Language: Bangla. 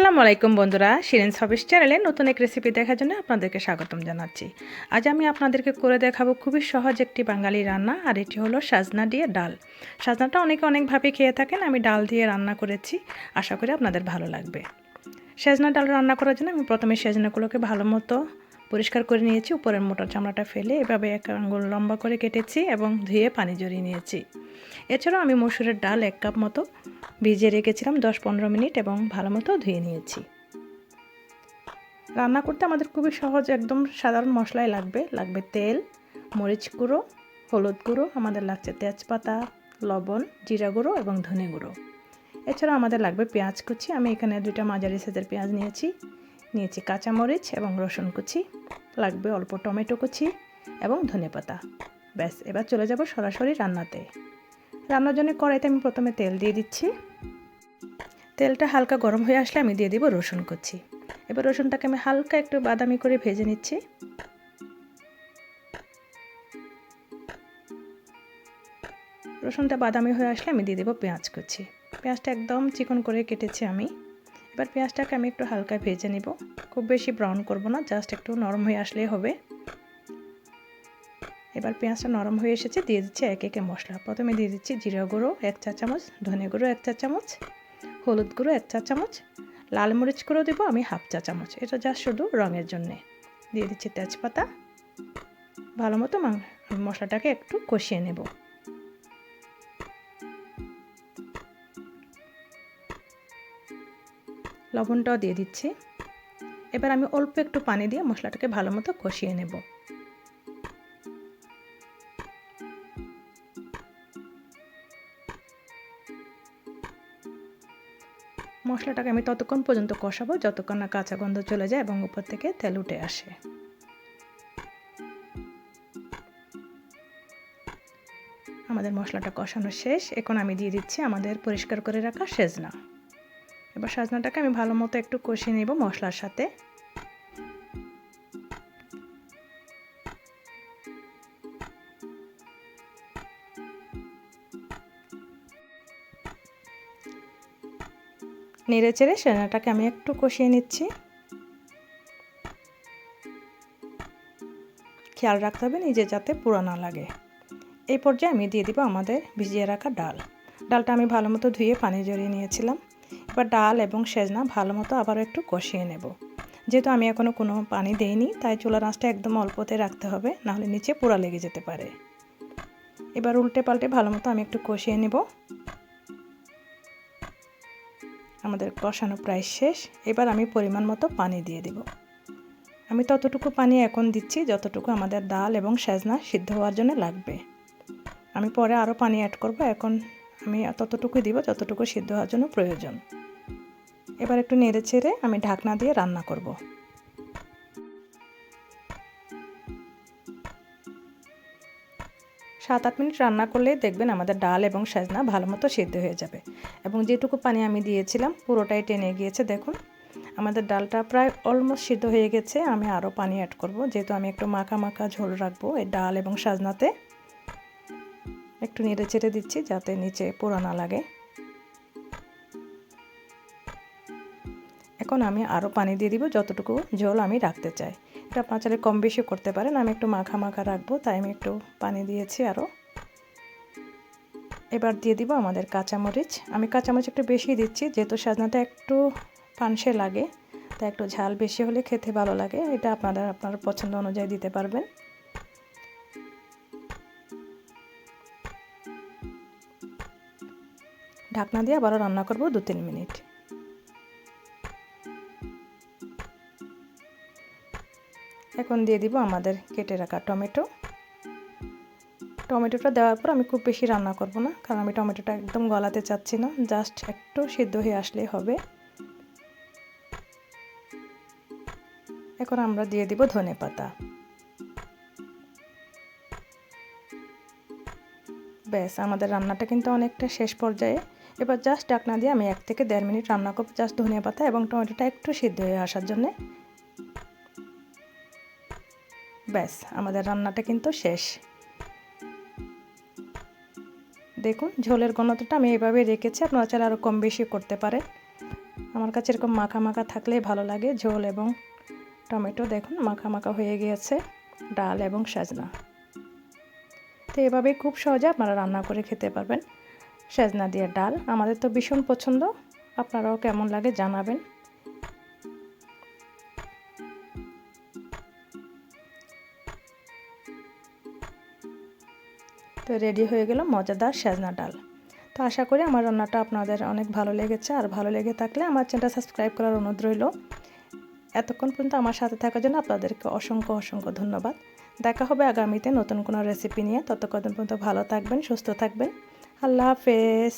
আসসালামু আলাইকুম বন্ধুরা, শিরিন হবিস চ্যানেলে নতুন এক রেসিপি দেখার জন্য আপনাদেরকে স্বাগতম জানাচ্ছি। আজ আমি আপনাদেরকে করে দেখাবো খুবই সহজ একটি বাঙালি রান্না, আর এটি হলো সাজনা দিয়ে ডাল। সাজনাটা অনেকে অনেকভাবে খেয়ে থাকেন, আমি ডাল দিয়ে রান্না করেছি, আশা করি আপনাদের ভালো লাগবে। সাজনা ডাল রান্না করার জন্য আমি প্রথমে সাজনাগুলোকে ভালো মতো পরিষ্কার করে নিয়েছি, উপরের মোটা চামড়াটা ফেলে এভাবে এক আঙুল লম্বা করে কেটেছি এবং ধুয়ে পানি ঝরিয়ে নিয়েছি। এছাড়াও আমি মসুরের ডাল 1 কাপ মতো ভিজিয়ে রেখেছিলাম 10-15 মিনিট এবং ভালো মতো ধুয়ে নিয়েছি। রান্না করতে আমাদের খুবই সহজ, একদম সাধারণ মশলাই লাগবে তেল, মরিচ গুঁড়ো, হলুদ গুঁড়ো, আমাদের লাগছে তেজপাতা, লবণ, জিরা গুঁড়ো এবং ধনে গুঁড়ো। এছাড়াও আমাদের লাগবে পেঁয়াজ কুচি। আমি এখানে 2টা মাঝারি সাইজের পেঁয়াজ নিয়েছি কাঁচামরিচ এবং রসুন কুচি, লাগবে অল্প টমেটো কুচি এবং ধনেপাতা। ব্যাস, এবার চলে যাব সরাসরি রান্নাতে। রান্নার জন্য কড়াইতে আমি প্রথমে তেল দিয়ে দিচ্ছি। তেলটা হালকা গরম হয়ে আসলে আমি দিয়ে দিব রসুন কুচি। এবার রসুনটাকে আমি হালকা একটু বাদামি করে ভেজে নিচ্ছি। রসুনটা বাদামি হয়ে আসলে আমি দিয়ে দেব পেঁয়াজ কুচি। পেঁয়াজটা একদম চিকন করে কেটেছি আমি। এবার পেঁয়াজটাকে আমি একটু হালকা ভেজে নিব, খুব বেশি ব্রাউন করব না, জাস্ট একটু নরম হয়ে আসলেই হবে। এবার পেঁয়াজটা নরম হয়ে এসেছে, দিয়ে দিচ্ছি একে একে মশলা। প্রথমে দিয়ে দিচ্ছি জিরা গুঁড়ো 1 চা চামচ, ধনে গুঁড়ো 1 চা চামচ, হলুদ গুঁড়ো 1 চা চামচ, লাল মরিচ গুঁড়ো দেবো আমি 1/2 চা চামচ, এটা জাস্ট শুধু রঙের জন্যে। দিয়ে দিচ্ছি তেজপাতা। ভালো মতো মশলাটাকে একটু কষিয়ে নেব। লবণটাও দিয়ে দিচ্ছি। এবার আমি অল্প একটু পানি দিয়ে মশলাটাকে ভালো মতো কষিয়ে নেব। মশলাটাকে আমি ততক্ষণ পর্যন্ত কষাবো যতক্ষণ না কাঁচা গন্ধ চলে যায় এবং উপর থেকে তেল উঠে আসে। আমাদের মশলাটা কষানো শেষ। এখন আমি দিয়ে দিচ্ছি আমাদের পরিষ্কার করে রাখা সাজনা। এবার সাজনাটাকে আমি ভালো মতো একটু কষিয়ে নেব মশলার সাথে। নেড়ে চেড়ে সাজনাটাকে আমি একটু কষিয়ে নিচ্ছি। খেয়াল রাখতে হবে নিজে যাতে পুড়ো না লাগে। এই পর্যায়ে আমি দিয়ে দিব আমাদের ভিজিয়ে রাখা ডাল। ডালটা আমি ভালো মতো ধুয়ে পানি ঝরিয়ে নিয়েছিলাম। এবার ডাল এবং সাজনা ভালো মতো আবারও একটু কষিয়ে নেব। যেহেতু আমি এখনও কোনো পানি দেইনি, তাই চুলার আঁচটা একদম অল্পতে রাখতে হবে, নাহলে নিচে পোড়া লেগে যেতে পারে। এবার উল্টে পাল্টে ভালো মতো আমি একটু কষিয়ে নেব। আমাদের কষানো প্রায় শেষ। এবার আমি পরিমাণ মতো পানি দিয়ে দেব। আমি ততটুকু পানি এখন দিচ্ছি যতটুকু আমাদের ডাল এবং সাজনা সিদ্ধ হওয়ার জন্য লাগবে। আমি পরে আরও পানি অ্যাড করব, এখন আমি ততটুকুই দিব যতটুকু সিদ্ধ হওয়ার জন্য প্রয়োজন। এবার একটু নেড়ে চেড়ে আমি ঢাকনা দিয়ে রান্না করব। 7-8 মিনিট রান্না করলেই দেখবেন আমাদের ডাল এবং সাজনা ভালো মতো সিদ্ধ হয়ে যাবে। এবং যেটুকু পানি আমি দিয়েছিলাম পুরোটাই টেনে গিয়েছে। দেখুন আমাদের ডালটা প্রায় অলমোস্ট সিদ্ধ হয়ে গেছে। আমি আরও পানি অ্যাড করব, যেহেতু আমি একটু মাখা মাখা ঝোল রাখবো এই ডাল এবং সাজনাতে। একটু নেড়ে চেড়ে দিচ্ছি যাতে নিচে পোড়া না লাগে। এখন আমি আরও পানি দিয়ে দিব যতটুকু ঝোল আমি রাখতে চাই। এটা আপনারা চাইলে কম বেশি করতে পারেন। আমি একটু মাখা মাখা রাখবো, তাই আমি একটু পানি দিয়েছি আরও। এবার দিয়ে দিব আমাদের কাঁচামরিচ। আমি কাঁচামরিচ একটু বেশি দিচ্ছি, যেহেতু সাজনাটা একটু পানসে লাগে, তাই একটু ঝাল বেশি হলে খেতে ভালো লাগে। এটা আপনার পছন্দ অনুযায়ী দিতে পারবেন। ঢাকনা দিয়ে আবারও রান্না করব 2-3 মিনিট। এখন দিয়ে দিব আমাদের কেটে রাখা টমেটোটা দেওয়ার পর আমি খুব বেশি রান্না করব না, কারণ আমি টমেটোটা একদম গলাতে চাচ্ছি না, জাস্ট একটু সিদ্ধ হয়ে আসলেই হবে। এখন আমরা দিয়ে দিব ধনেপাতা। ব্যাস, আমাদের রান্নাটা কিন্তু অনেকটা শেষ পর্যায়ে। এবার জাস্ট ঢাকনা দিয়ে আমি 1 থেকে 1.5 মিনিট রান্না করব, জাস্ট ধনেপাতা এবং টমেটোটা একটু সিদ্ধ হয়ে আসার জন্যে। ব্যাস, আমাদের রান্নাটা কিন্তু শেষ। দেখুন ঝোলের ঘনত্বটা আমি এইভাবে রেখেছি, আপনারা চাইলে আরও কম বেশি করতে পারেন। আমার কাছে এরকম মাখা মাখা থাকলেই ভালো লাগে। ঝোল এবং টমেটো দেখুন মাখা মাখা হয়ে গিয়েছে, ডাল এবং সাজনা। তো এভাবে খুব সহজে আপনারা রান্না করে খেতে পারবেন সাজনা দিয়ে ডাল। আমাদের তো ভীষণ পছন্দ, আপনারাও কেমন লাগে জানাবেন। তো রেডি হয়ে গেল মজাদার সাজনা ডাল। তো আশা করি আমার রান্নাটা আপনাদের অনেক ভালো লেগেছে, আর ভালো লেগে থাকলে আমার চ্যানেলটা সাবস্ক্রাইব করার অনুরোধ রইল। এতক্ষণ পর্যন্ত আমার সাথে থাকার জন্য আপনাদেরকে অসংখ্য অসংখ্য ধন্যবাদ। দেখা হবে আগামীতে নতুন কোনো রেসিপি নিয়ে। ততক্ষণ পর্যন্ত ভালো থাকবেন, সুস্থ থাকবেন। আল্লাহ হাফেজ।